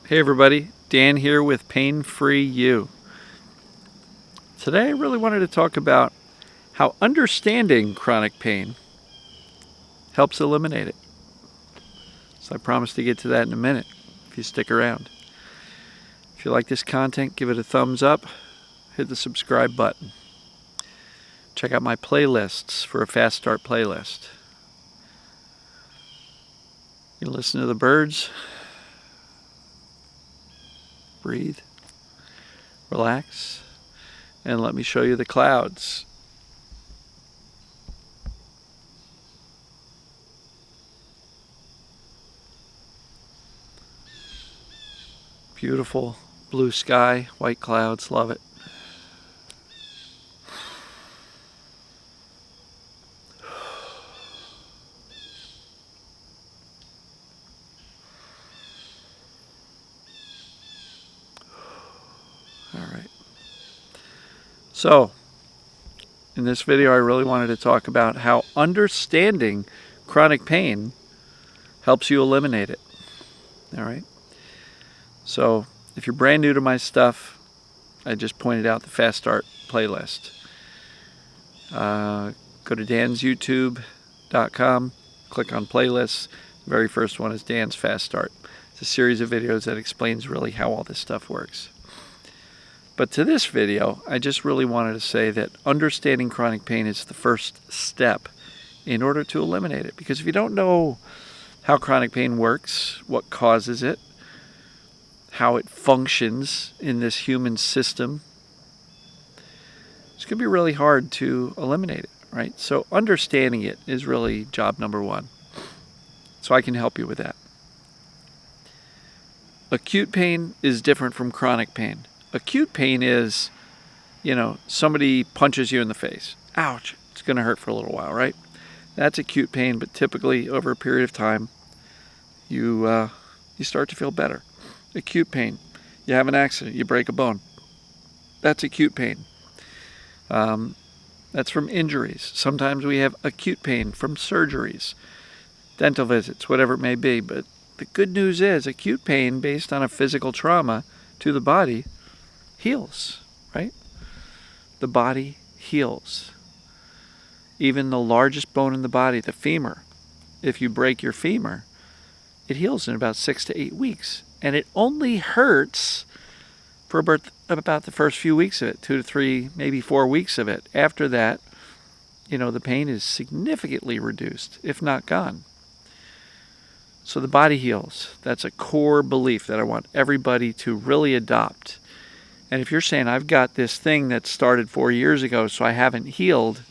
Hey everybody, Dan here with Pain Free You. Today I really wanted to talk about how understanding chronic pain helps eliminate it. So I promise to get to that in a minute if you stick around. If you like this content, give it a thumbs up, hit the subscribe button. Check out my playlists for a fast start playlist. You listen to the birds, breathe, relax, and let me show you the clouds. Beautiful blue sky, white clouds, love it. All right. So, in this video, I really wanted to talk about how understanding chronic pain helps you eliminate it. All right. So, if you're brand new to my stuff, I just pointed out the Fast Start playlist. Go to dansyoutube.com, click on playlists. The very first one is Dan's Fast Start. It's a series of videos that explains really how all this stuff works. But to this video, I just really wanted to say that understanding chronic pain is the first step in order to eliminate it. Because if you don't know how chronic pain works, what causes it, how it functions in this human system, it's going to be really hard to eliminate it, right? So understanding it is really job number one. So I can help you with that. Acute pain is different from chronic pain. Acute pain is, somebody punches you in the face. Ouch. It's going to hurt for a little while, right? That's acute pain, but typically over a period of time, you start to feel better. Acute pain. You have an accident. You break a bone. That's acute pain. That's from injuries. Sometimes we have acute pain from surgeries, dental visits, whatever it may be. But the good news is acute pain based on a physical trauma to the body heals, right? The body heals. Even the largest bone in the body, the femur, if you break your femur, it heals in about 6 to 8 weeks. And it only hurts for about the first few weeks of it, 2 to 3, maybe 4 weeks of it. After that, the pain is significantly reduced, if not gone. So the body heals. That's a core belief that I want everybody to really adopt. And if you're saying, I've got this thing that started 4 years ago, so I haven't healed,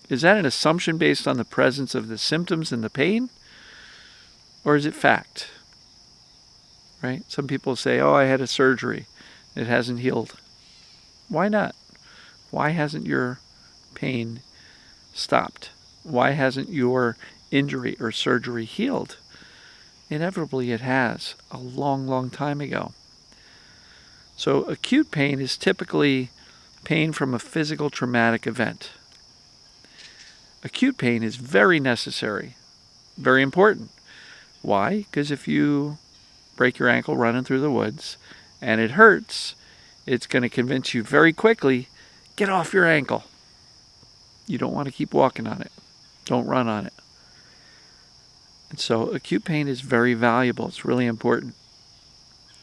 is that an assumption based on the presence of the symptoms and the pain? Or is it fact? Right? Some people say, I had a surgery. It hasn't healed. Why not? Why hasn't your pain stopped? Why hasn't your injury or surgery healed? Inevitably it has, a long, long time ago. So acute pain is typically pain from a physical traumatic event. Acute pain is very necessary, very important. Why? Because if you break your ankle running through the woods and it hurts, it's going to convince you very quickly, get off your ankle. You don't want to keep walking on it. Don't run on it. And so acute pain is very valuable. It's really important.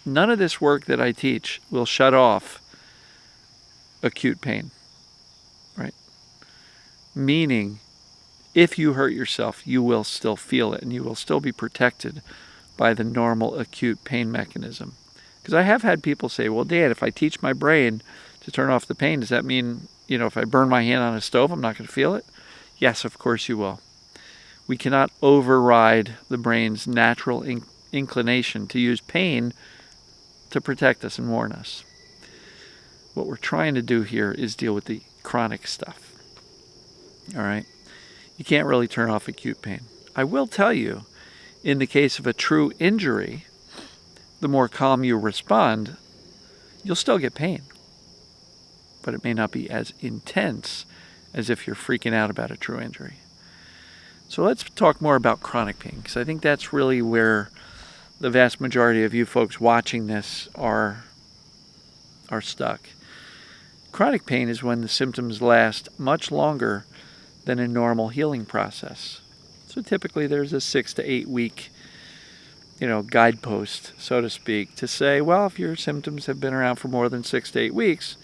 None of this work that I teach will shut off acute pain, right? Meaning, if you hurt yourself, you will still feel it and you will still be protected by the normal acute pain mechanism. Because I have had people say, well, Dan, if I teach my brain to turn off the pain, does that mean, if I burn my hand on a stove, I'm not going to feel it? Yes, of course you will. We cannot override the brain's natural inclination to use pain to protect us and warn us. What we're trying to do here is deal with the chronic stuff. All right? You can't really turn off acute pain. I will tell you, in the case of a true injury, the more calm you respond, you'll still get pain. But it may not be as intense as if you're freaking out about a true injury. So let's talk more about chronic pain, because I think that's really where the vast majority of you folks watching this are stuck. Chronic pain is when the symptoms last much longer than a normal healing process. So typically there's a 6 to 8 week, guidepost, so to speak, to say, well, if your symptoms have been around for more than 6 to 8 weeks,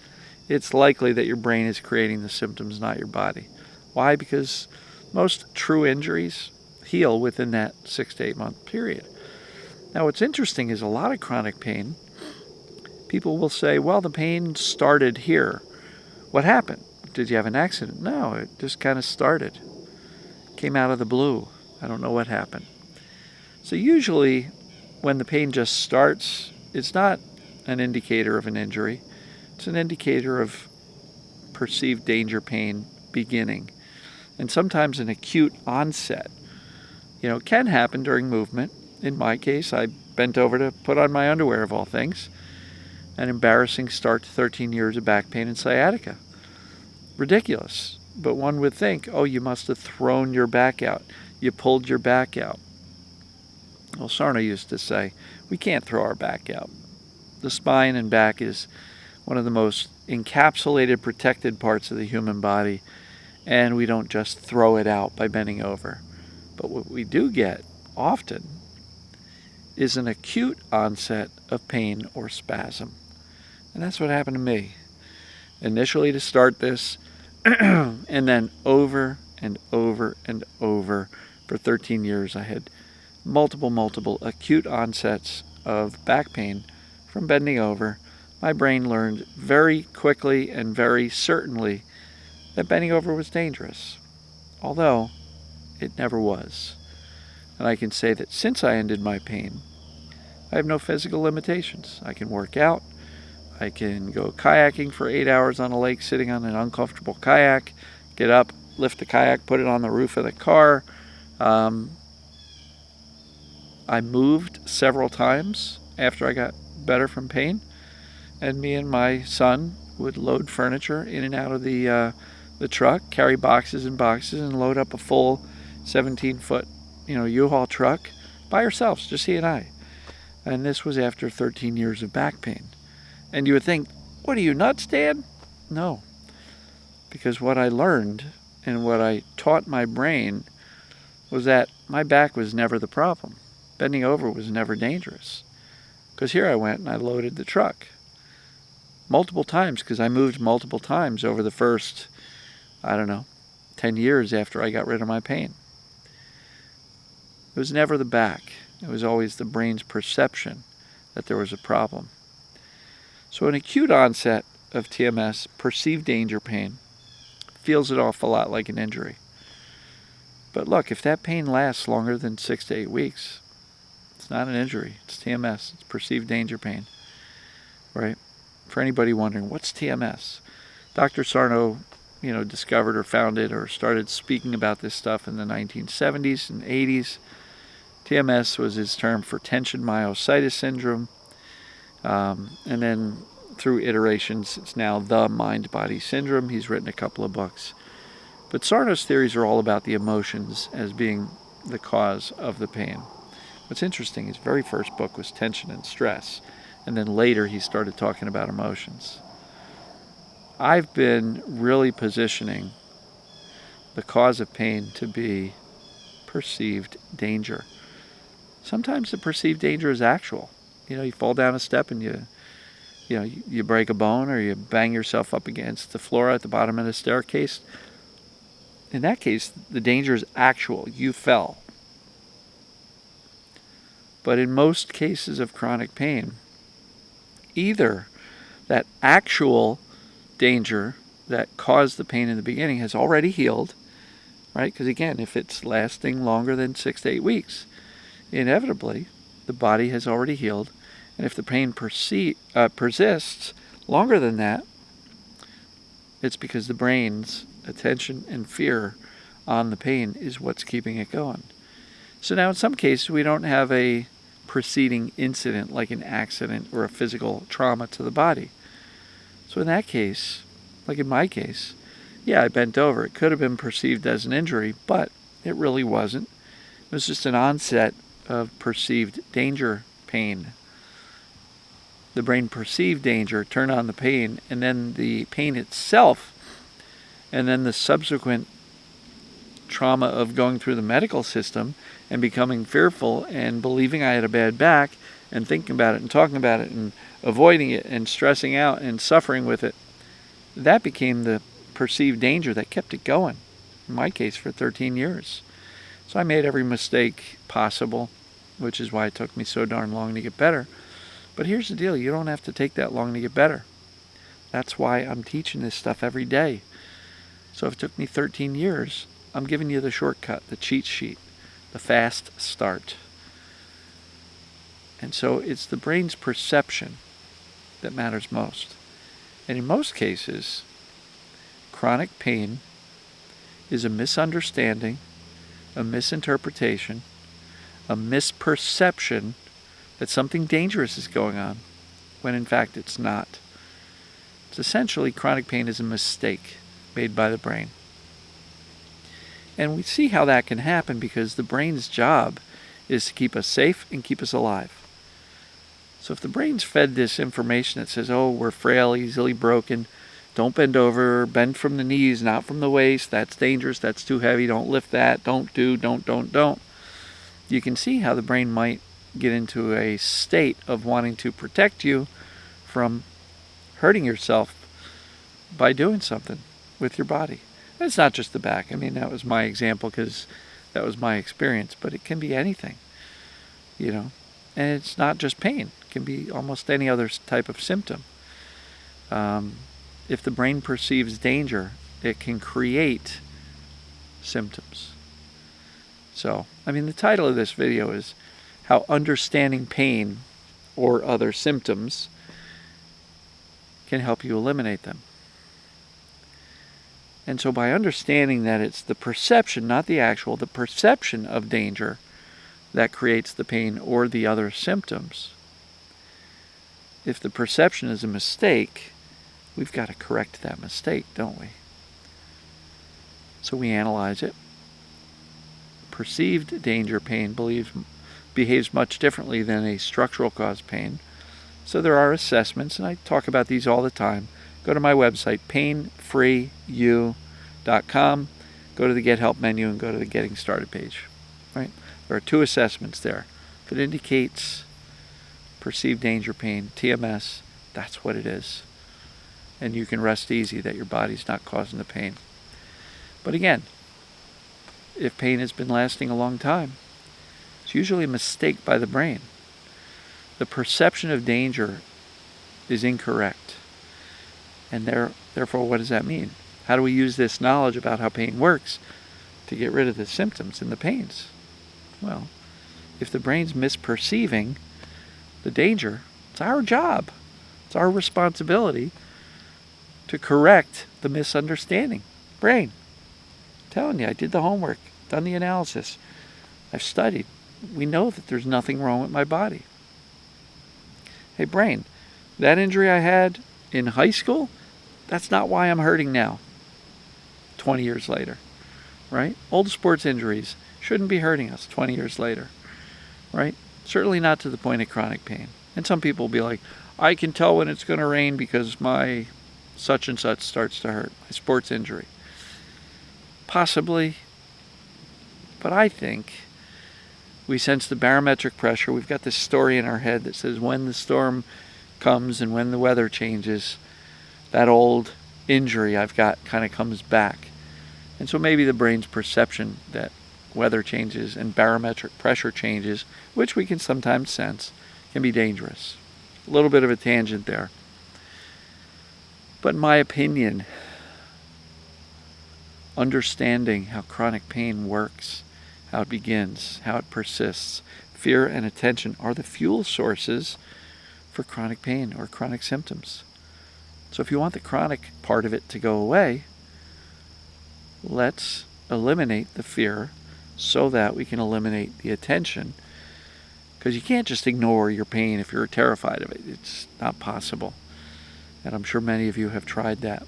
it's likely that your brain is creating the symptoms, not your body. Why? Because most true injuries heal within that 6 to 8 month period. Now, what's interesting is a lot of chronic pain, people will say, well, the pain started here. What happened? Did you have an accident? No, it just kind of started. Came out of the blue. I don't know what happened. So usually when the pain just starts, it's not an indicator of an injury. It's an indicator of perceived danger pain beginning. And sometimes an acute onset. It can happen during movement. In my case, I bent over to put on my underwear, of all things. An embarrassing start to 13 years of back pain and sciatica. Ridiculous. But one would think, oh, you must have thrown your back out. You pulled your back out. Well, Sarno used to say, we can't throw our back out. The spine and back is one of the most encapsulated, protected parts of the human body, and we don't just throw it out by bending over. But what we do get often is an acute onset of pain or spasm. And that's what happened to me. Initially to start this, and then over and over and over for 13 years I had multiple acute onsets of back pain from bending over. My brain learned very quickly and very certainly that bending over was dangerous, although it never was. And I can say that since I ended my pain, I have no physical limitations. I can work out. I can go kayaking for 8 hours on a lake sitting on an uncomfortable kayak, get up, lift the kayak, put it on the roof of the car. I moved several times after I got better from pain, and me and my son would load furniture in and out of the truck, carry boxes and boxes, and load up a full 17-foot, U-Haul truck by ourselves, just he and I. And this was after 13 years of back pain. And you would think, what are you, nuts, Dad? No. Because what I learned and what I taught my brain was that my back was never the problem. Bending over was never dangerous. Because here I went and I loaded the truck multiple times, because I moved multiple times over the first, 10 years after I got rid of my pain. It was never the back. It was always the brain's perception that there was a problem. So an acute onset of TMS, perceived danger pain, feels an awful lot like an injury. But look, if that pain lasts longer than 6 to 8 weeks, it's not an injury. It's TMS. It's perceived danger pain, right? For anybody wondering, what's TMS? Dr. Sarno, discovered or founded or started speaking about this stuff in the 1970s and 80s. TMS was his term for tension myositis syndrome. And then through iterations, it's now the mind-body syndrome. He's written a couple of books. But Sarno's theories are all about the emotions as being the cause of the pain. What's interesting, his very first book was Tension and Stress. And then later he started talking about emotions. I've been really positioning the cause of pain to be perceived danger. Sometimes the perceived danger is actual. You fall down a step and you break a bone, or you bang yourself up against the floor at the bottom of the staircase. In that case, the danger is actual. You fell. But in most cases of chronic pain, either that actual danger that caused the pain in the beginning has already healed, right? Because again, if it's lasting longer than 6 to 8 weeks, inevitably the body has already healed. And if the pain persists longer than that, it's because the brain's attention and fear on the pain is what's keeping it going. So now in some cases we don't have a preceding incident like an accident or a physical trauma to the body. So in that case, like in my case, yeah, I bent over. It could have been perceived as an injury, but it really wasn't. It was just an onset of perceived danger pain. The brain perceived danger, turned on the pain, and then the pain itself, and then the subsequent trauma of going through the medical system and becoming fearful and believing I had a bad back and thinking about it and talking about it and avoiding it and stressing out and suffering with it. That became the perceived danger that kept it going, in my case for 13 years. So I made every mistake possible, which is why it took me so darn long to get better. But here's the deal, you don't have to take that long to get better. That's why I'm teaching this stuff every day. So if it took me 13 years, I'm giving you the shortcut, the cheat sheet, the fast start. And so it's the brain's perception that matters most. And in most cases, chronic pain is a misunderstanding, a misinterpretation, a misperception that something dangerous is going on, when in fact it's not. It's essentially, chronic pain is a mistake made by the brain. And we see how that can happen because the brain's job is to keep us safe and keep us alive. So if the brain's fed this information that says, oh, we're frail, easily broken, don't bend over, bend from the knees, not from the waist, that's dangerous, that's too heavy, don't lift that, don't. You can see how the brain might get into a state of wanting to protect you from hurting yourself by doing something with your body. And it's not just the back. I mean, that was my example because that was my experience, but it can be anything, And it's not just pain. It can be almost any other type of symptom. If the brain perceives danger, it can create symptoms. So, the title of this video is How Understanding Pain or Other Symptoms Can Help You Eliminate Them. And so by understanding that it's the perception, not the actual, the perception of danger that creates the pain or the other symptoms, if the perception is a mistake, we've got to correct that mistake, don't we? So we analyze it. Perceived danger pain behaves much differently than a structural cause pain. So there are assessments, and I talk about these all the time. Go to my website, painfreeyou.com. Go to the Get Help menu and go to the Getting Started page. Right? There are 2 assessments there. If it indicates perceived danger pain, TMS, that's what it is. And you can rest easy that your body's not causing the pain. But again, if pain has been lasting a long time, it's usually a mistake by the brain. The perception of danger is incorrect. And therefore, what does that mean? How do we use this knowledge about how pain works to get rid of the symptoms and the pains? Well, if the brain's misperceiving the danger, it's our job. It's our responsibility to correct the misunderstanding. Brain, I'm telling you, I did the homework, done the analysis, I've studied. We know that there's nothing wrong with my body. Hey, brain, that injury I had in high school, that's not why I'm hurting now, 20 years later, right? Old sports injuries shouldn't be hurting us 20 years later, right? Certainly not to the point of chronic pain. And some people will be like, I can tell when it's going to rain because my such and such starts to hurt, my sports injury. Possibly, but I think we sense the barometric pressure. We've got this story in our head that says when the storm comes and when the weather changes, that old injury I've got kind of comes back. And so maybe the brain's perception that weather changes and barometric pressure changes, which we can sometimes sense, can be dangerous. A little bit of a tangent there. But in my opinion, understanding how chronic pain works, how it begins, how it persists, fear and attention are the fuel sources for chronic pain or chronic symptoms. So if you want the chronic part of it to go away, let's eliminate the fear so that we can eliminate the attention. Because you can't just ignore your pain if you're terrified of it. It's not possible. And I'm sure many of you have tried that.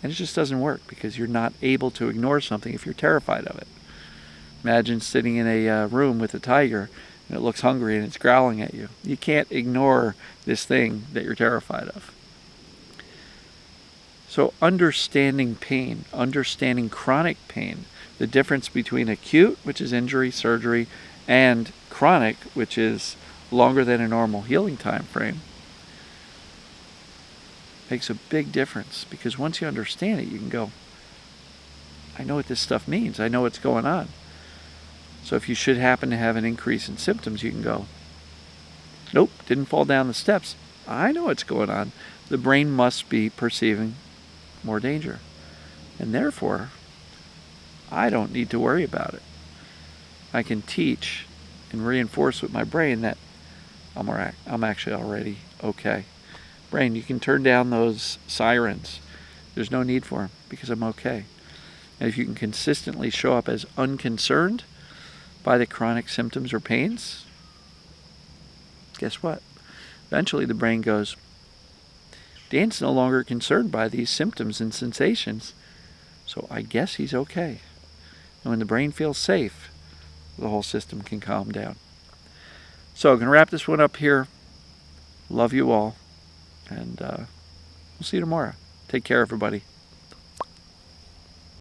And it just doesn't work because you're not able to ignore something if you're terrified of it. Imagine sitting in a room with a tiger and it looks hungry and it's growling at you. You can't ignore this thing that you're terrified of. So understanding pain, understanding chronic pain, the difference between acute, which is injury, surgery, and chronic, which is longer than a normal healing time frame, makes a big difference, because once you understand it, you can go, I know what this stuff means. I know what's going on. So if you should happen to have an increase in symptoms, you can go, nope, didn't fall down the steps. I know what's going on. The brain must be perceiving more danger. And therefore, I don't need to worry about it. I can teach and reinforce with my brain that I'm actually already okay. Brain, you can turn down those sirens. There's no need for them, because I'm okay. And if you can consistently show up as unconcerned by the chronic symptoms or pains, guess what? Eventually the brain goes, Dan's no longer concerned by these symptoms and sensations, so I guess he's okay. And when the brain feels safe, the whole system can calm down. So I'm going to wrap this one up here. Love you all, and we'll see you tomorrow. Take care, everybody.